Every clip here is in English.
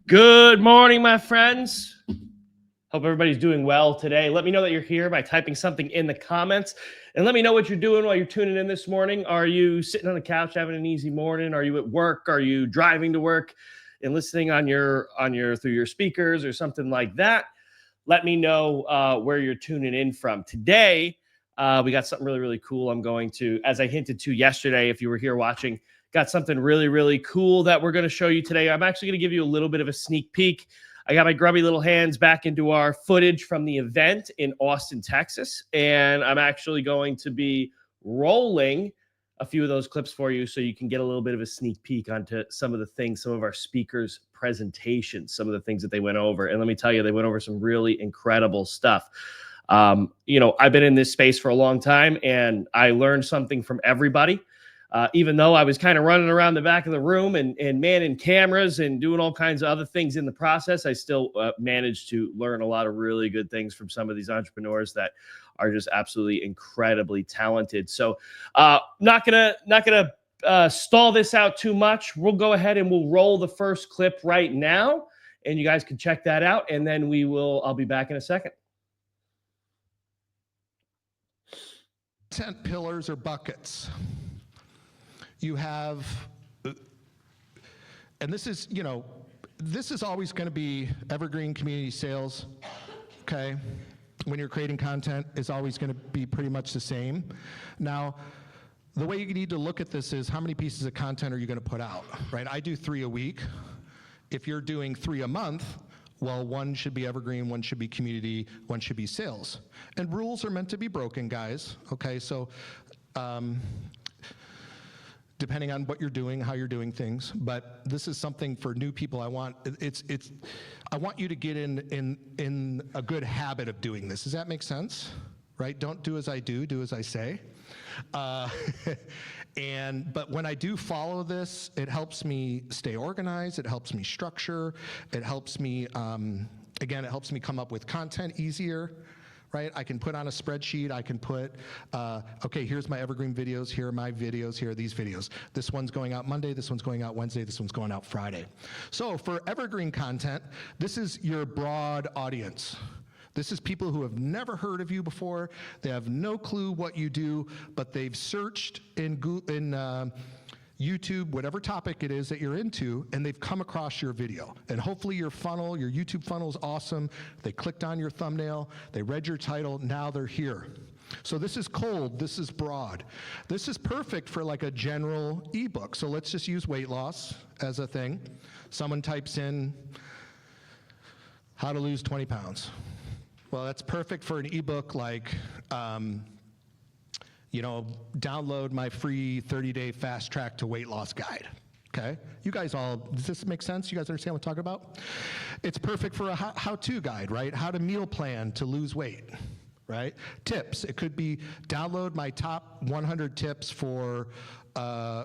Good morning, my friends. Hope everybody's doing well today. Let me know that you're here by typing something in the comments, and let me know what you're doing while you're tuning in this morning. Are you sitting on the couch having an easy morning? Are you at work? Are you driving to work and listening on your through your speakers or something like that? Let me know where you're tuning in from. Today, we got something really, really cool. I'm going to, as I hinted to yesterday, if you were here watching, got something really, really cool that we're going to show you today. I'm actually going to give you a little bit of a sneak peek. I got my grubby little hands back into our footage from the event in Austin, Texas, and I'm actually going to be rolling a few of those clips for you so you can get a little bit of a sneak peek onto some of the things, some of our speakers' presentations, some of the things that they went over. And let me tell you, they went over some really incredible stuff. I've been in this space for a long time, and I learned something from everybody. Even though I was kind of running around the back of the room and manning cameras and doing all kinds of other things in the process, I still managed to learn a lot of really good things from some of these entrepreneurs that are just absolutely incredibly talented. So not gonna stall this out too much. We'll go ahead and we'll roll the first clip right now, and you guys can check that out, and then I'll be back in a second. Tent pillars or buckets. You have, and this is, this is always going to be evergreen community sales, okay? When you're creating content, it's always going to be pretty much the same. Now, the way you need to look at this is how many pieces of content are you going to put out, right? I do 3 a week. If you're doing 3 a month, well, 1 should be evergreen, 1 should be community, 1 should be sales. And rules are meant to be broken, guys, okay? So, depending on what you're doing, how you're doing things, but this is something for new people. I want you to get in a good habit of doing this. Does that make sense? Right? Don't do as I do as I say. But when I do follow this, it helps me stay organized, it helps me structure, it helps me, again, it helps me come up with content easier. Right? I can put on a spreadsheet, I can put, okay, here's my evergreen videos, here are my videos, here are these videos. This one's going out Monday, this one's going out Wednesday, this one's going out Friday. So for evergreen content, this is your broad audience. This is people who have never heard of you before, they have no clue what you do, but they've searched in YouTube, whatever topic it is that you're into, and they've come across your video. And hopefully your YouTube funnel is awesome. They clicked on your thumbnail, they read your title, now they're here. So this is cold, this is broad. This is perfect for like a general ebook. So let's just use weight loss as a thing. Someone types in how to lose 20 pounds. Well, that's perfect for an ebook like, download my free 30-day fast track to weight loss guide, okay? You guys does this make sense? You guys understand what I'm talking about? It's perfect for a how-to guide, right? How to meal plan to lose weight, right? Tips, it could be download my top 100 tips for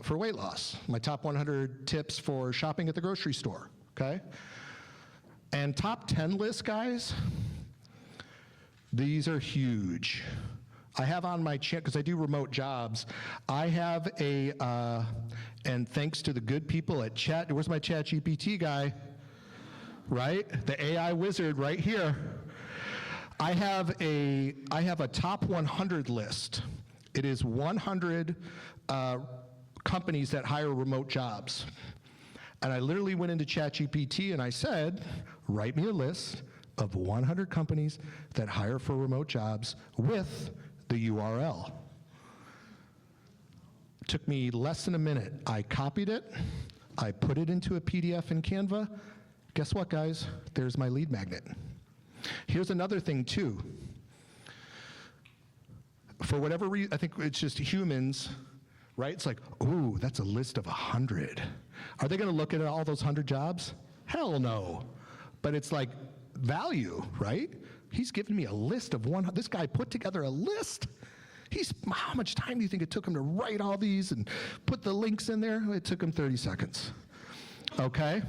weight loss, my top 100 tips for shopping at the grocery store, okay? And top 10 list, guys, these are huge. I have on my channel, because I do remote jobs, I have and thanks to the good people at Chat, where's my ChatGPT guy? Right? The AI wizard right here. I have a top 100 list. It is 100 companies that hire remote jobs. And I literally went into ChatGPT and I said, write me a list of 100 companies that hire for remote jobs with the URL. It took me less than a minute. I copied it, I put it into a PDF in Canva. Guess what, guys? There's my lead magnet. Here's another thing too. For whatever reason, I think it's just humans, right? It's like, ooh, that's a list of 100. Are they gonna look at all those 100 jobs? Hell no. But it's like value, right? He's given me a list of 100. This guy put together a list. How much time do you think it took him to write all these and put the links in there? It took him 30 seconds. Okay?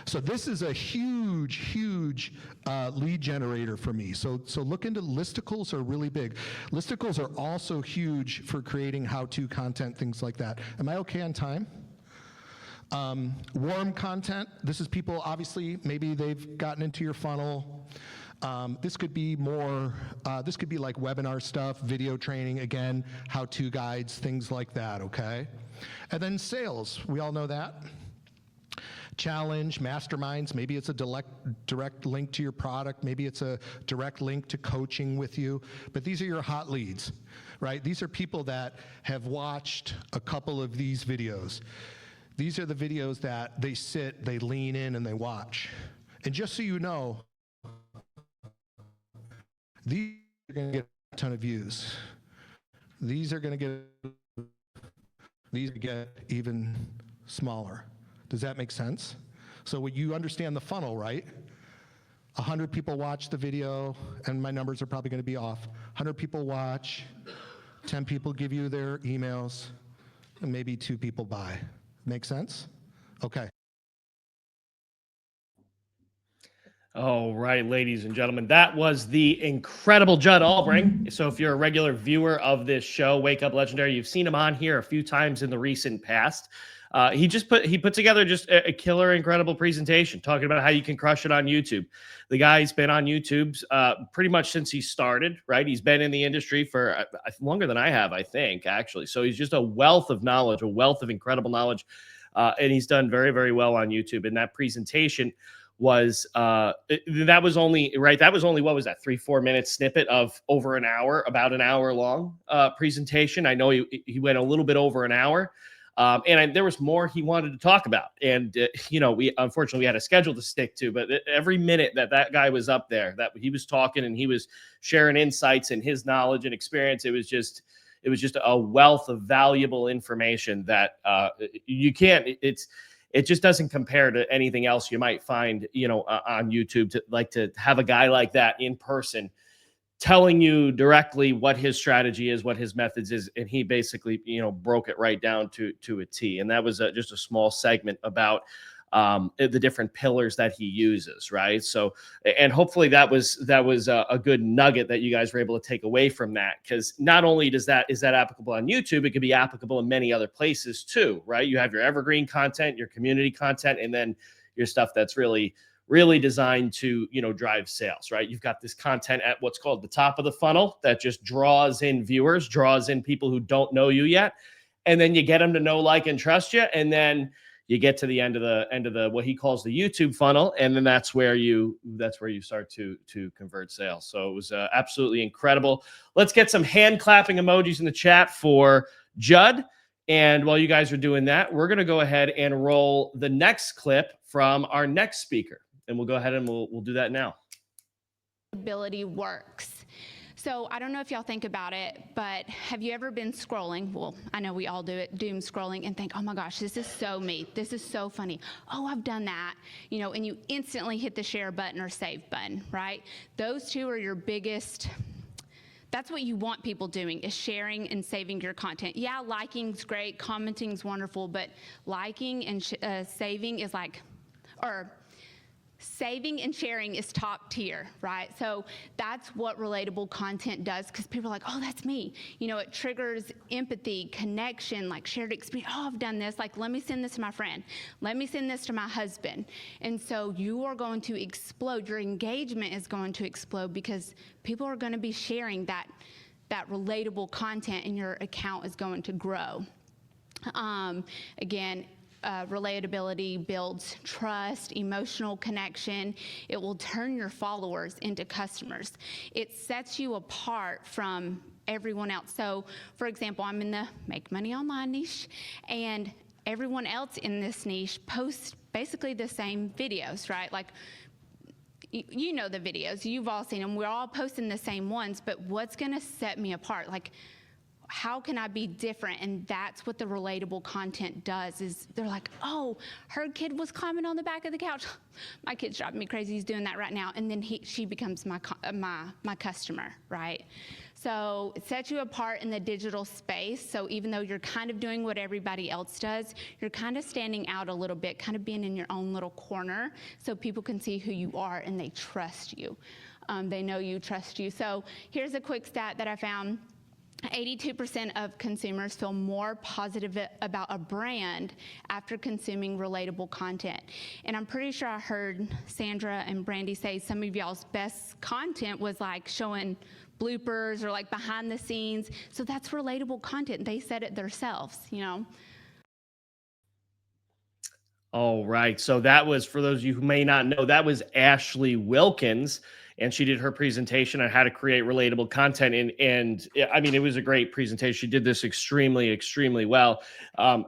So this is a huge, huge lead generator for me. So look into listicles are really big. Listicles are also huge for creating how-to content, things like that. Am I okay on time? Warm content, this is people, obviously, maybe they've gotten into your funnel. This could be more, this could be like webinar stuff, video training, again, how-to guides, things like that, okay? And then sales, we all know that. Challenge, masterminds, maybe it's a direct link to your product, maybe it's a direct link to coaching with you, but these are your hot leads, right? These are people that have watched a couple of these videos. These are the videos that they sit, they lean in, and they watch. And just so you know, these are going to get a ton of views. These are going to get even smaller. Does that make sense? So when you understand the funnel, right? 100 people watch the video, and my numbers are probably going to be off. 100 people watch, 10 people give you their emails, and maybe 2 people buy. Make sense? Okay. All right, ladies and gentlemen, that was the incredible Judd Albring. So if you're a regular viewer of this show, Wake Up Legendary, you've seen him on here a few times in the recent past. He put together just a killer, incredible presentation talking about how you can crush it on YouTube. The guy's been on YouTube pretty much since he started, right? He's been in the industry for longer than I have, I think, actually. So he's just a wealth of knowledge, a wealth of incredible knowledge. And he's done very, very well on YouTube. And that presentation was that was only, what was that, 3-4 minute snippet of over an hour, about an hour long presentation. I know he went a little bit over an hour. There was more he wanted to talk about. And, unfortunately we had a schedule to stick to, but every minute that guy was up there, that he was talking and he was sharing insights and his knowledge and experience, it was just a wealth of valuable information that it just doesn't compare to anything else you might find, on YouTube, to have a guy like that in person telling you directly what his strategy is, what his methods is. And he basically, broke it right down to a T. And that was just a small segment about the different pillars that he uses, right? So, and hopefully that was a good nugget that you guys were able to take away from that, because not only is that applicable on YouTube, it could be applicable in many other places too, right? You have your evergreen content, your community content, and then your stuff that's really designed to, drive sales, right? You've got this content at what's called the top of the funnel that just draws in viewers, draws in people who don't know you yet. And then you get them to know, like, and trust you. And then you get to the end of the what he calls the YouTube funnel, and then that's where you start to convert sales. So it was absolutely incredible. Let's get some hand clapping emojis in the chat for Judd. And while you guys are doing that, we're going to go ahead and roll the next clip from our next speaker, and we'll go ahead and we'll do that now. Ability works. So I don't know if y'all think about it, but have you ever been scrolling? Well, I know we all do it, doom scrolling, and think, oh my gosh, this is so me. This is so funny. Oh, I've done that. And you instantly hit the share button or save button, right? Those two are your biggest. That's what you want people doing, is sharing and saving your content. Yeah, liking's great, commenting's wonderful, but liking and saving is saving and sharing is top tier, right? So that's what relatable content does, because people are like, oh, that's me. It triggers empathy, connection, like shared experience. Oh, I've done this. Like, let me send this to my friend. Let me send this to my husband. And so you are going to explode. Your engagement is going to explode because people are going to be sharing that relatable content, and your account is going to grow. Again, relatability builds trust, emotional connection. It will turn your followers into customers. It sets you apart from everyone else. So, for example, I'm in the make money online niche, and everyone else in this niche posts basically the same videos, right? Like, you know the videos, you've all seen them. We're all posting the same ones, but what's going to set me apart? Like, how can I be different? And that's what the relatable content does, is they're like, oh, her kid was climbing on the back of the couch. My kid's driving me crazy. He's doing that right now. And then she becomes my customer, right? So it sets you apart in the digital space. So even though you're kind of doing what everybody else does, you're kind of standing out a little bit, kind of being in your own little corner, so people can see who you are and they trust you. They know you, trust you. So here's a quick stat that I found. 82% of consumers feel more positive about a brand after consuming relatable content. And I'm pretty sure I heard Sandra and Brandy say some of y'all's best content was like showing bloopers or like behind the scenes. So that's relatable content. They said it themselves, you know. All right. So that was, for those of you who may not know, that was Ashley Wilkins, and she did her presentation on how to create relatable content. And I mean, it was a great presentation. She did this extremely, extremely well.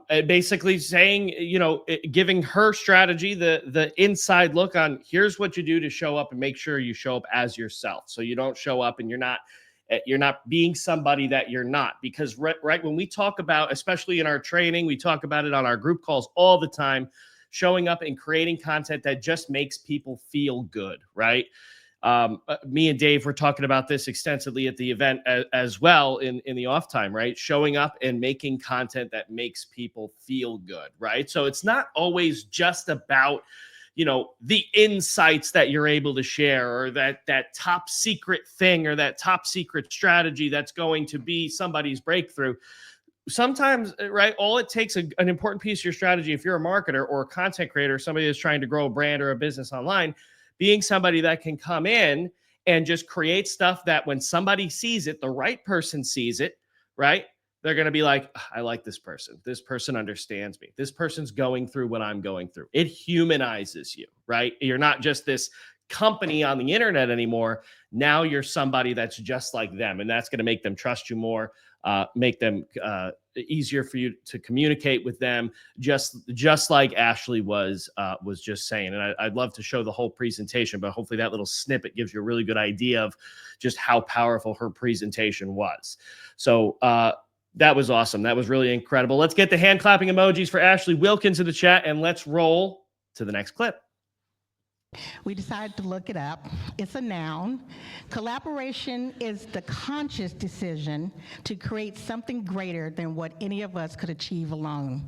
Basically saying, you know, giving her strategy, the inside look on here's what you do to show up and make sure you show up as yourself. So you don't show up and you're not being somebody that you're not. Because right when we talk about, especially in our training, we talk about it on our group calls all the time, showing up and creating content that just makes people feel good, right? Me and Dave were talking about this extensively at the event as well in the off time, right? Showing up and making content that makes people feel good, right? So it's not always just about, you know, the insights that you're able to share, or that top secret thing, or that top secret strategy that's going to be somebody's breakthrough. Sometimes, right, all it takes an important piece of your strategy, if you're a marketer or a content creator, somebody that's trying to grow a brand or a business online, being somebody that can come in and just create stuff that when somebody sees it, the right person sees it, right? They're going to be like, I like this person. This person understands me. This person's going through what I'm going through. It humanizes you, right? You're not just this company on the internet anymore. Now you're somebody that's just like them, and that's going to make them trust you more, make them easier for you to communicate with them, just like Ashley was just saying. And I'd love to show the whole presentation, but hopefully that little snippet gives you a really good idea of just how powerful her presentation was. So that was awesome. That was really incredible. Let's get the hand clapping emojis for Ashley Wilkins in the chat, and let's roll to the next clip. We decided to look it up. It's a noun. Collaboration is the conscious decision to create something greater than what any of us could achieve alone.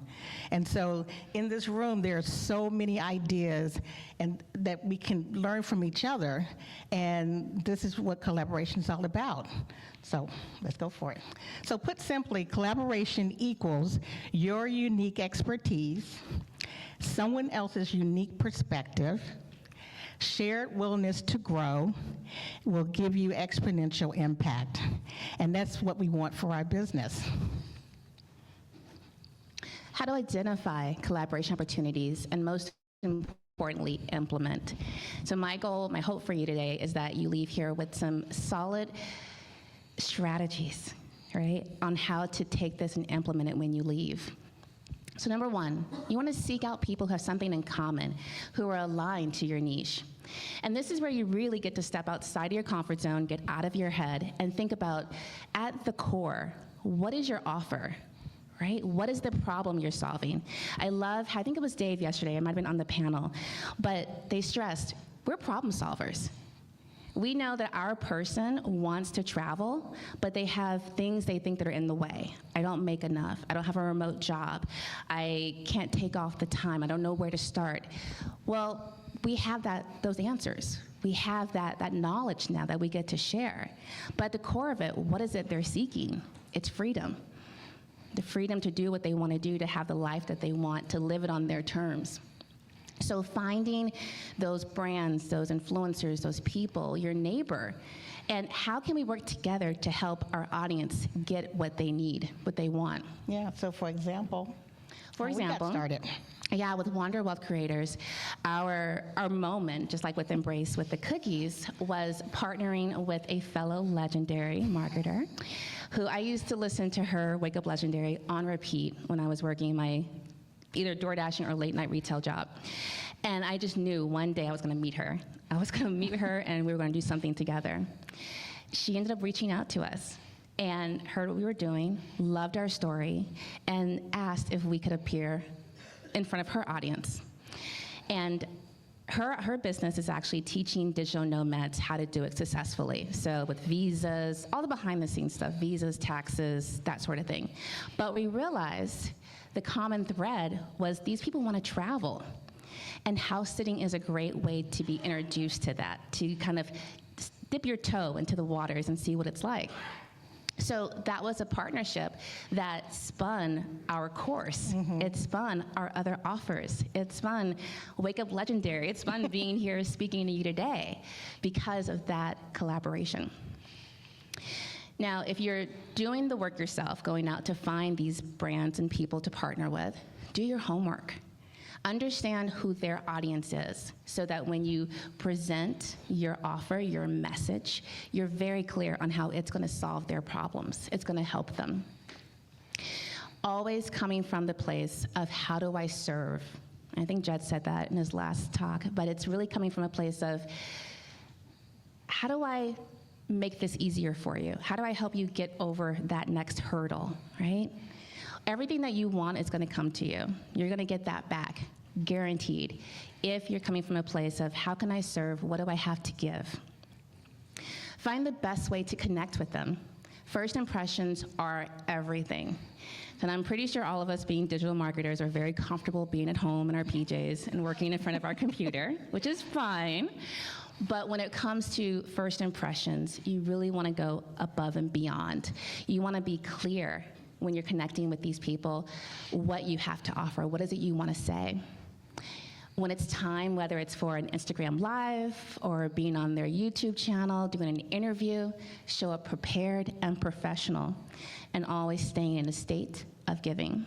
And so in this room, there are so many ideas and that we can learn from each other. And this is what collaboration is all about. So let's go for it. So put simply, collaboration equals your unique expertise, someone else's unique perspective, shared willingness to grow will give you exponential impact. And that's what we want for our business. How to identify collaboration opportunities and most importantly, implement. So my goal, my hope for you today is that you leave here with some solid strategies, right, on how to take this and implement it when you leave. So number one, you want to seek out people who have something in common, who are aligned to your niche. And this is where you really get to step outside of your comfort zone, get out of your head, and think about, at the core, what is your offer, right? What is the problem you're solving? I think it was Dave yesterday, I might have been on the panel, but they stressed, we're problem solvers. We know that our person wants to travel, but they have things they think that are in the way. I don't make enough. I don't have a remote job. I can't take off the time. I don't know where to start. Well, we have those answers. We have that knowledge now that we get to share. But at the core of it, what is it they're seeking? It's freedom. The freedom to do what they want to do, to have the life that they want, to live it on their terms. So finding those brands, those influencers, those people, your neighbor, and how can we work together to help our audience get what they need, what they want? Yeah, so for example, we got started. Yeah, with Wander Wealth Creators, our moment, just like with Embrace with the cookies, was partnering with a fellow legendary marketer who I used to listen to her Wake Up Legendary on repeat when I was working my either door dashing or late night retail job. And I just knew one day I was gonna meet her. I was gonna meet her and we were gonna do something together. She ended up reaching out to us and heard what we were doing, loved our story, and asked if we could appear in front of her audience. And her business is actually teaching digital nomads how to do it successfully. So with visas, all the behind the scenes stuff, visas, taxes, that sort of thing. But we realized the common thread was these people want to travel. And house sitting is a great way to be introduced to that, to kind of dip your toe into the waters and see what it's like. So that was a partnership that spun our course. It spun our other offers. It spun Wake Up Legendary. It spun being here speaking to you today because of that collaboration. Now, if you're doing the work yourself, going out to find these brands and people to partner with, do your homework. Understand who their audience is so that when you present your offer, your message, you're very clear on how it's going to solve their problems. It's going to help them. Always coming from the place of how do I serve? I think Jed said that in his last talk, but it's really coming from a place of how do I make this easier for you? How do I help you get over that next hurdle, right? Everything that you want is going to come to you. You're going to get that back, guaranteed, if you're coming from a place of how can I serve, what do I have to give? Find the best way to connect with them. First impressions are everything. And I'm pretty sure all of us being digital marketers are very comfortable being at home in our PJs and working in front of our computer, which is fine. But when it comes to first impressions, you really want to go above and beyond. You want to be clear when you're connecting with these people, what you have to offer, what is it you want to say. When it's time, whether it's for an Instagram Live or being on their YouTube channel, doing an interview, show up prepared and professional, and always staying in a state of giving.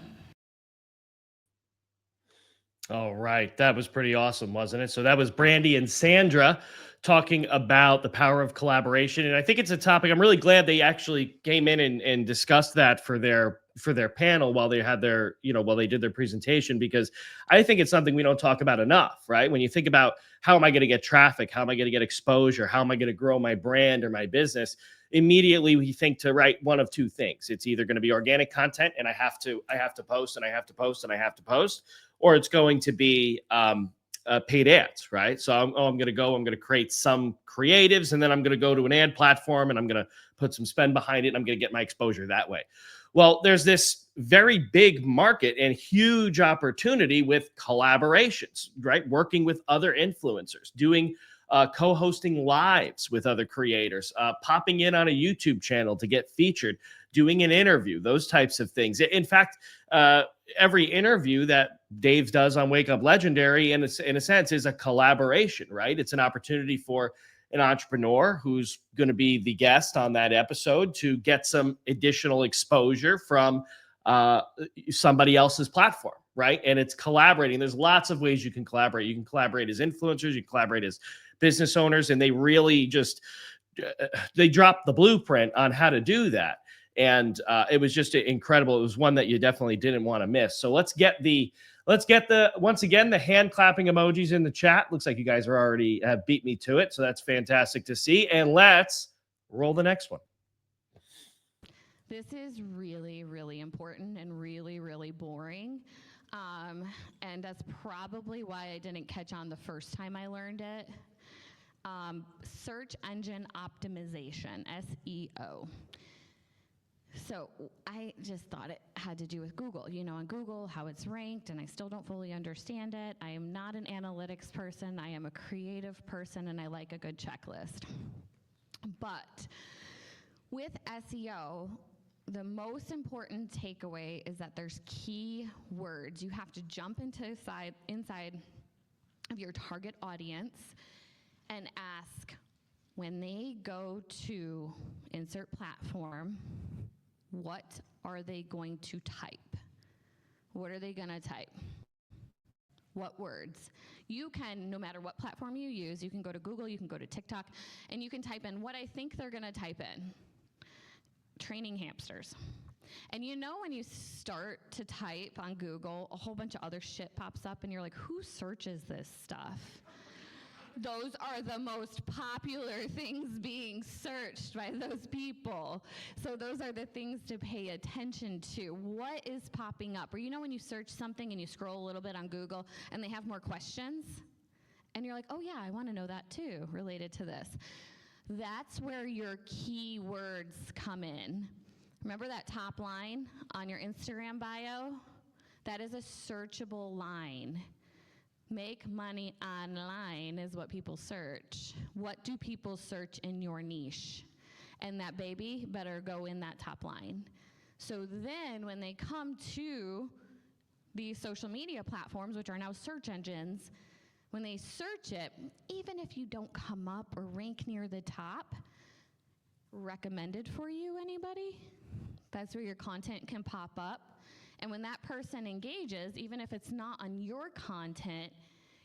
All right. That was pretty awesome, wasn't it? So that was Brandy and Sandra talking about the power of collaboration. And I think it's a topic I'm really glad they actually came in and discussed that for their panel while they had their, while they did their presentation, because I think it's something we don't talk about enough, right? When you think about how am I going to get traffic? How am I going to get exposure? How am I going to grow my brand or my business? Immediately we think to write one of two things. It's either going to be organic content and I have to post and I have to post and I have to post, or it's going to be paid ads, right? So I'm going to create some creatives and then I'm going to go to an ad platform and I'm going to put some spend behind it and I'm going to get my exposure that way. Well, there's this very big market and huge opportunity with collaborations, right? Working with other influencers, doing co-hosting lives with other creators, popping in on a YouTube channel to get featured, doing an interview, those types of things. In fact, every interview that Dave does on Wake Up Legendary, in a sense, is a collaboration, right? It's an opportunity for an entrepreneur who's going to be the guest on that episode to get some additional exposure from somebody else's platform, right? And it's collaborating. There's lots of ways you can collaborate. You can collaborate as influencers, you can collaborate as business owners, and they really just, they dropped the blueprint on how to do that. And it was just incredible. It was one that you definitely didn't want to miss. So let's get once again, the hand clapping emojis in the chat. Looks like you guys are already have beat me to it. So that's fantastic to see. And let's roll the next one. This is really, really important and really, really boring. And that's probably why I didn't catch on the first time I learned it. Search engine optimization, SEO. So I just thought it had to do with Google, on Google, how it's ranked, and I still don't fully understand it. I am not an analytics person. I am a creative person, and I like a good checklist. But with SEO, the most important takeaway is that there's key words. You have to jump inside of your target audience and ask, when they go to insert platform, what are they going to type? What are they going to type? What words? You can, no matter what platform you use, you can go to Google, you can go to TikTok, and you can type in what I think they're going to type in. Training hamsters. And when you start to type on Google, a whole bunch of other shit pops up, and you're like, who searches this stuff? Those are the most popular things being searched by those people. So those are the things to pay attention to. What is popping up? Or when you search something and you scroll a little bit on Google and they have more questions, and you're like, oh yeah, I want to know that too, related to this. That's where your keywords come in. Remember that top line on your Instagram bio? That is a searchable line. Make money online is what people search. What do people search in your niche? and that baby better go in that top line. So then when they come to these social media platforms, which are now search engines, when they search it, even if you don't come up or rank near the top, recommended for you, anybody? That's where your content can pop up. And when that person engages, even if it's not on your content,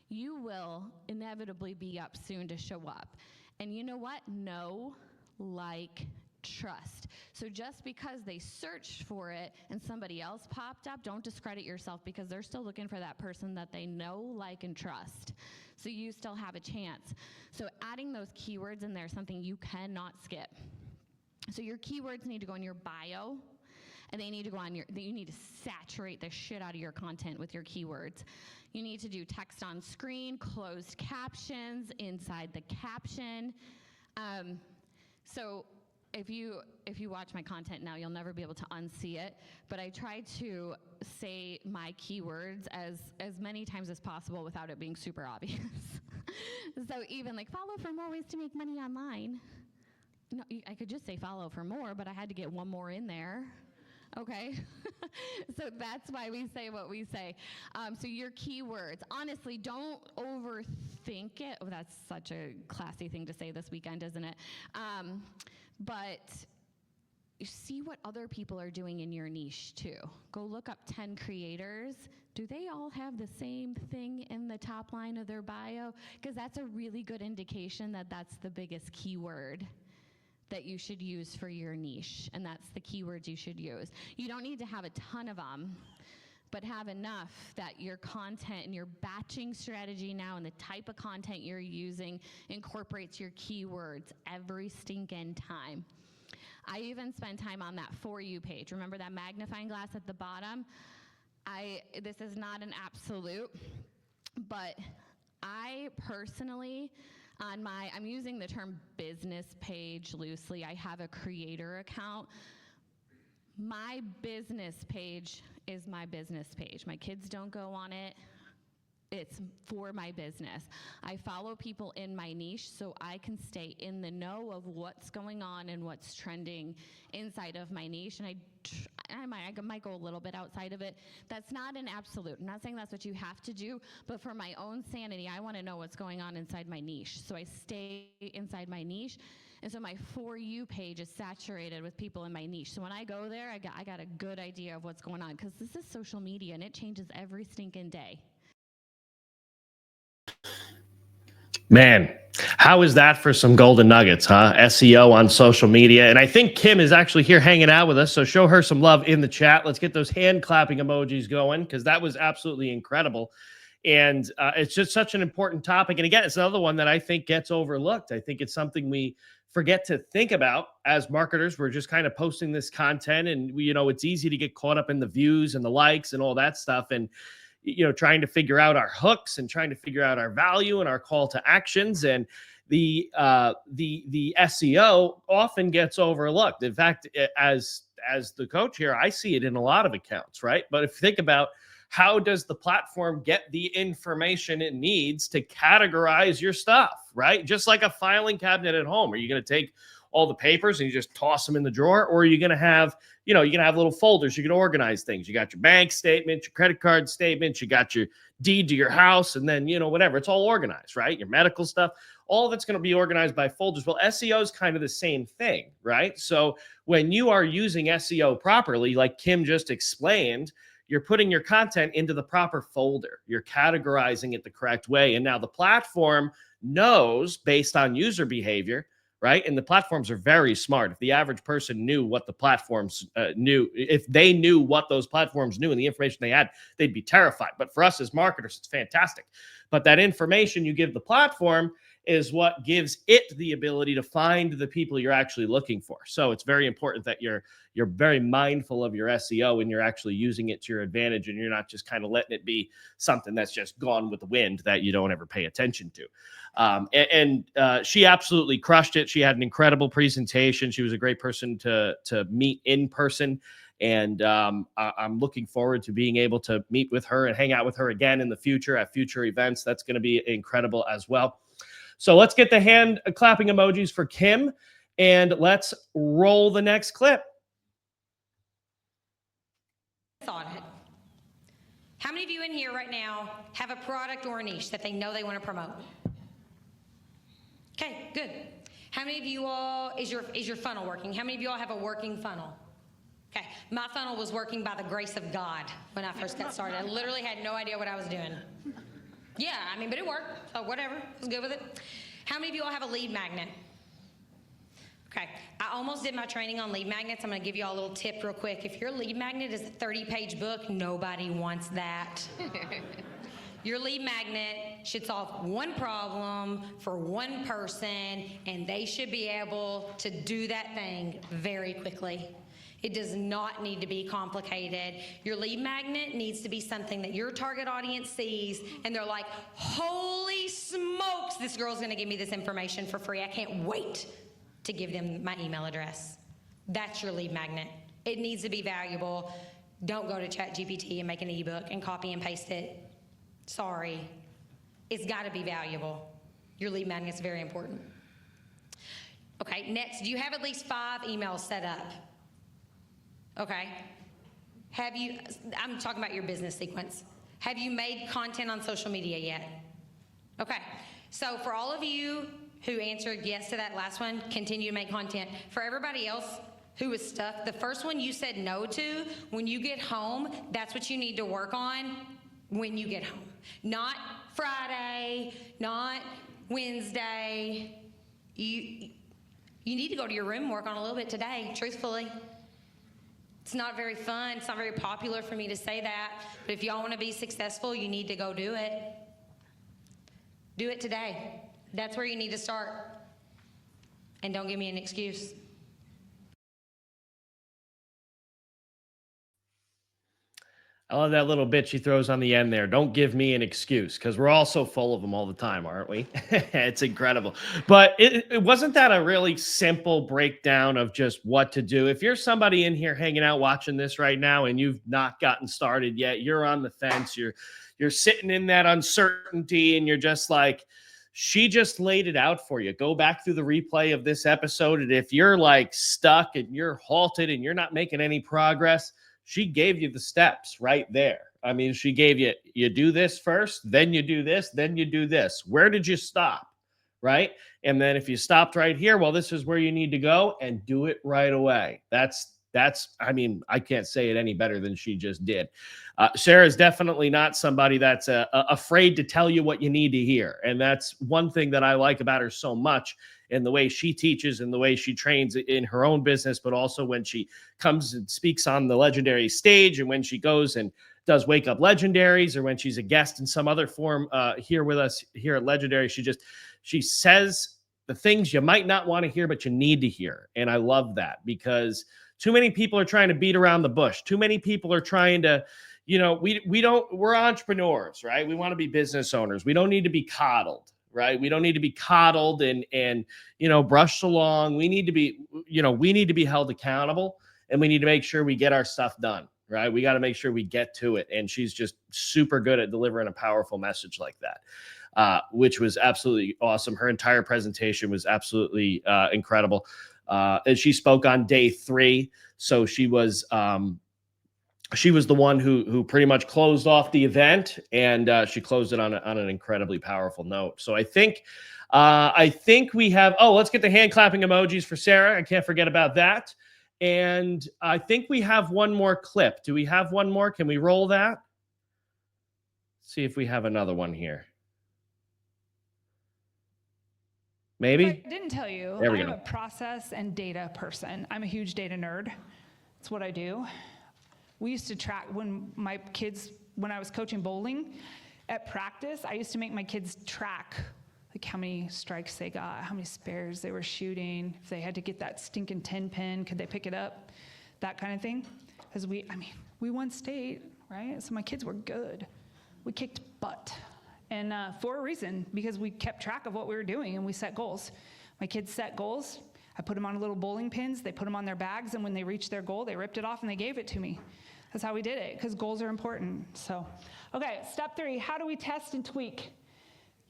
you will inevitably be up soon to show up. And you know what? Know, like, trust. So just because they searched for it and somebody else popped up, don't discredit yourself, because they're still looking for that person that they know, like, and trust. So you still have a chance. So adding those keywords in there is something you cannot skip. So your keywords need to go in your bio, and they need to go on you need to saturate the shit out of your content with your keywords. You need to do text on screen, closed captions inside the caption. So if you watch my content now, you'll never be able to unsee it, but I try to say my keywords as many times as possible without it being super obvious. So even like, follow for more ways to make money online. No, I could just say follow for more, but I had to get one more in there. Okay, so that's why we say what we say. So your keywords, honestly, don't overthink it. Oh, that's such a classy thing to say this weekend, isn't it? But see what other people are doing in your niche too. Go look up 10 creators. Do they all have the same thing in the top line of their bio? Because that's a really good indication that that's the biggest keyword that you should use for your niche, and that's the keywords you should use. You don't need to have a ton of them, but have enough that your content and your batching strategy now and the type of content you're using incorporates your keywords every stinking time. I even spend time on that For You page. Remember that magnifying glass at the bottom? This is not an absolute, but I personally, I'm using the term business page loosely. I have a creator account. My business page is my business page. My kids don't go on it. It's for my business. I follow people in my niche so I can stay in the know of what's going on and what's trending inside of my niche. And I might go a little bit outside of it. That's not an absolute. I'm not saying that's what you have to do, but for my own sanity, I want to know what's going on inside my niche. So I stay inside my niche. And so my For You page is saturated with people in my niche. So when I go there, I got a good idea of what's going on, because this is social media and it changes every stinking day. Man, how is that for some golden nuggets, huh? SEO on social media. And I think Kim is actually here hanging out with us, so show her some love in the chat. Let's get those hand clapping emojis going, because that was absolutely incredible. And it's just such an important topic. And again, it's another one that I think gets overlooked. I think it's something we forget to think about as marketers. We're just kind of posting this content, and it's easy to get caught up in the views and the likes and all that stuff. And trying to figure out our hooks and trying to figure out our value and our call to actions, and the SEO often gets overlooked. In fact, as the coach here, I see it in a lot of accounts, right? But if you think about, how does the platform get the information it needs to categorize your stuff, right? Just like a filing cabinet at home. Are you going to take all the papers and you just toss them in the drawer? Or are you going to have, you're going to have little folders. You can organize things. You got your bank statement, your credit card statements, you got your deed to your house, and then, whatever. It's all organized, right? Your medical stuff, all of it's going to be organized by folders. Well, SEO is kind of the same thing, right? So when you are using SEO properly, like Kim just explained, you're putting your content into the proper folder. You're categorizing it the correct way. And now the platform knows, based on user behavior, right? And the platforms are very smart. If the average person knew what the platforms knew, if they knew what those platforms knew and the information they had, they'd be terrified. But for us as marketers, it's fantastic. But that information you give the platform is what gives it the ability to find the people you're actually looking for. So it's very important that you're very mindful of your SEO and you're actually using it to your advantage, and you're not just kind of letting it be something that's just gone with the wind that you don't ever pay attention to. She absolutely crushed it. She had an incredible presentation. She was a great person to meet in person. And I'm looking forward to being able to meet with her and hang out with her again in the future at future events. That's going to be incredible as well. So let's get the hand clapping emojis for Kim. And let's roll the next clip. On it. How many of you in here right now have a product or a niche that they know they want to promote? Okay, good. How many of you all, is your funnel working? How many of you all have a working funnel? Okay, my funnel was working by the grace of God when I first got started. I literally had no idea what I was doing. Yeah, I mean, but it worked, so whatever, I was good with it. How many of you all have a lead magnet? Okay, I almost did my training on lead magnets. I'm gonna give you all a little tip real quick. If your lead magnet is a 30-page book, nobody wants that. Your lead magnet should solve one problem for one person, and they should be able to do that thing very quickly. It does not need to be complicated. Your lead magnet needs to be something that your target audience sees, and they're like, holy smokes, this girl's gonna give me this information for free. I can't wait to give them my email address. That's your lead magnet. It needs to be valuable. Don't go to ChatGPT and make an ebook and copy and paste it. Sorry. It's gotta be valuable. Your lead magnet's very important. Okay, next, do you have at least 5 emails set up? Okay. I'm talking about your business sequence. Have you made content on social media yet? Okay, so for all of you who answered yes to that last one, continue to make content. For everybody else who was stuck, the first one you said no to, when you get home, that's what you need to work on when you get home. Not Friday, not Wednesday. You need to go to your room and work on a little bit today, truthfully. It's not very fun, it's not very popular for me to say that, but if y'all wanna be successful, you need to go do it. Do it today. That's where you need to start. And don't give me an excuse. I love that little bit she throws on the end there. Don't give me an excuse, because we're all so full of them all the time, aren't we? It's incredible. But it wasn't that a really simple breakdown of just what to do. If you're somebody in here hanging out watching this right now and you've not gotten started yet, you're on the fence, you're sitting in that uncertainty, and you're just like, she just laid it out for you. Go back through the replay of this episode, and if you're like stuck and you're halted and you're not making any progress, she gave you the steps right there. I mean, she gave you, you do this first, then you do this, then you do this. Where did you stop? Right? And then if you stopped right here, well, this is where you need to go, and do it right away. That's, I mean, I can't say it any better than she just did. Sarah is definitely not somebody that's afraid to tell you what you need to hear. And that's one thing that I like about her so much, in the way she teaches and the way she trains in her own business, but also when she comes and speaks on the Legendary stage, and when she goes and does Wake Up Legendaries, or when she's a guest in some other form here with us here at Legendary. She says the things you might not want to hear, but you need to hear. And I love that, because too many people are trying to beat around the bush. Too many people are trying to, you know, we're entrepreneurs, right? We want to be business owners. We don't need to be coddled, right? We don't need to be coddled and, you know, brushed along. We need to be, you know, we need to be held accountable, and we need to make sure we get our stuff done, right? We got to make sure we get to it. And she's just super good at delivering a powerful message like that, which was absolutely awesome. Her entire presentation was absolutely incredible. And she spoke on day 3. So she was the one who pretty much closed off the event, and she closed it on an incredibly powerful note. So I think we have, let's get the hand clapping emojis for Sarah. I can't forget about that. And I think we have one more clip. Do we have one more? Can we roll that? See if we have another one here. Maybe? I didn't tell you, There we I'm go. a process and data person. I'm a huge data nerd. That's what I do. We used to track when I was coaching bowling at practice, I used to make my kids track like how many strikes they got, how many spares they were shooting, if they had to get that stinking 10 pin, could they pick it up, that kind of thing. Because we won state, right? So my kids were good. We kicked butt. And for a reason, because we kept track of what we were doing and we set goals. My kids set goals. I put them on little bowling pins. They put them on their bags, and when they reached their goal, they ripped it off and they gave it to me. That's how we did it, because goals are important. So, okay, step 3, how do we test and tweak?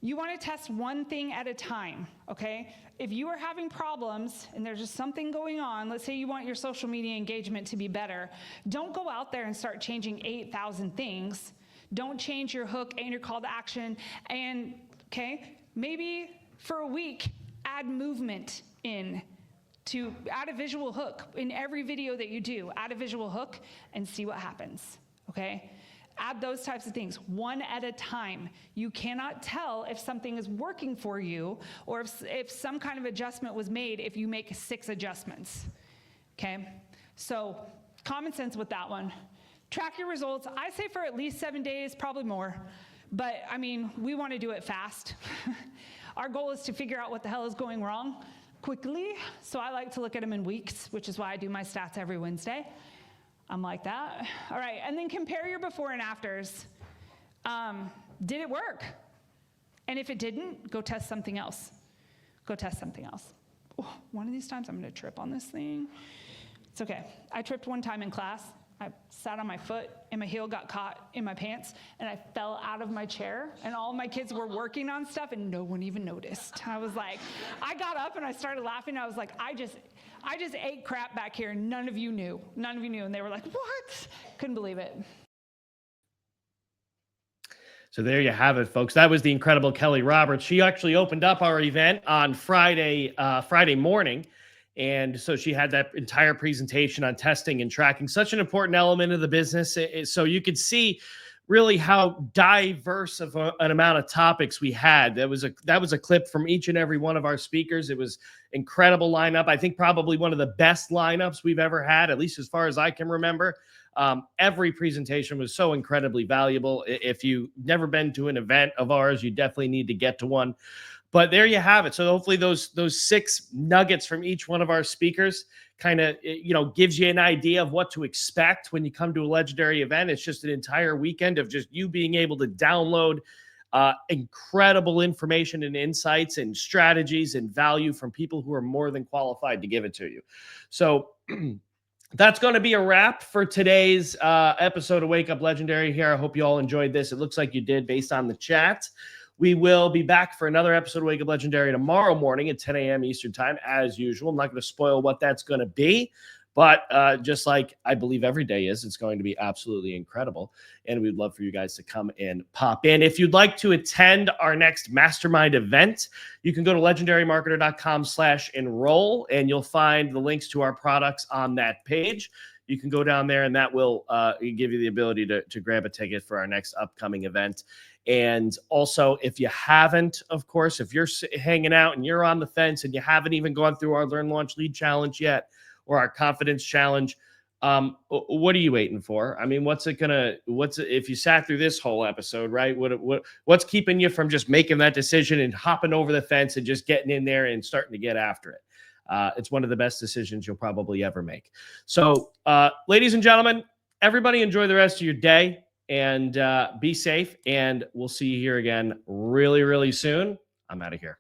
You want to test one thing at a time, okay? If you are having problems and there's just something going on, let's say you want your social media engagement to be better, don't go out there and start changing 8,000 things. Don't change your hook and your call to action. And, okay, maybe for a week, add movement in. To add a visual hook in every video that you do, add a visual hook and see what happens, okay? Add those types of things one at a time. You cannot tell if something is working for you or if some kind of adjustment was made if you make 6 adjustments, okay? So common sense with that one. Track your results. I say for at least 7 days, probably more. But I mean, we want to do it fast. Our goal is to figure out what the hell is going wrong quickly. So I like to look at them in weeks, which is why I do my stats every Wednesday. I'm like that. All right, and then compare your before and afters. Did it work? And if it didn't, go test something else. Go test something else. Oh, one of these times I'm gonna trip on this thing. It's okay. I tripped one time in class. I sat on my foot and my heel got caught in my pants and I fell out of my chair and all my kids were working on stuff and no one even noticed. I was like, I got up and I started laughing. I was like, I just ate crap back here and none of you knew. None of you knew. And they were like, what? Couldn't believe it. So there you have it, folks. That was the incredible Kelly Roberts. She actually opened up our event on Friday morning. And so she had that entire presentation on testing and tracking, such an important element of the business. So you could see really how diverse of an amount of topics we had. That was a clip from each and every one of our speakers. It was incredible lineup. I think probably one of the best lineups we've ever had, at least as far as I can remember. Every presentation was so incredibly valuable. If you've never been to an event of ours, you definitely need to get to one. But there you have it. So hopefully those 6 nuggets from each one of our speakers kind of, gives you an idea of what to expect when you come to a legendary event. It's just an entire weekend of just you being able to download incredible information and insights and strategies and value from people who are more than qualified to give it to you. So that's going to be a wrap for today's episode of Wake Up Legendary here. I hope you all enjoyed this. It looks like you did based on the chat. We will be back for another episode of Wake Up Legendary tomorrow morning at 10 a.m. Eastern time, as usual. I'm not going to spoil what that's going to be, but just like I believe every day is, it's going to be absolutely incredible. And we'd love for you guys to come and pop in. If you'd like to attend our next mastermind event, you can go to legendarymarketer.com/enroll, and you'll find the links to our products on that page. You can go down there, and that will give you the ability to grab a ticket for our next upcoming event. And also, if you haven't, of course, if you're hanging out and you're on the fence and you haven't even gone through our Learn, Launch, Lead Challenge yet, or our Confidence Challenge, what are you waiting for? I mean, if you sat through this whole episode, right? What's keeping you from just making that decision and hopping over the fence and just getting in there and starting to get after it? It's one of the best decisions you'll probably ever make. So, ladies and gentlemen, everybody enjoy the rest of your day. And be safe, and we'll see you here again really, really soon. I'm out of here.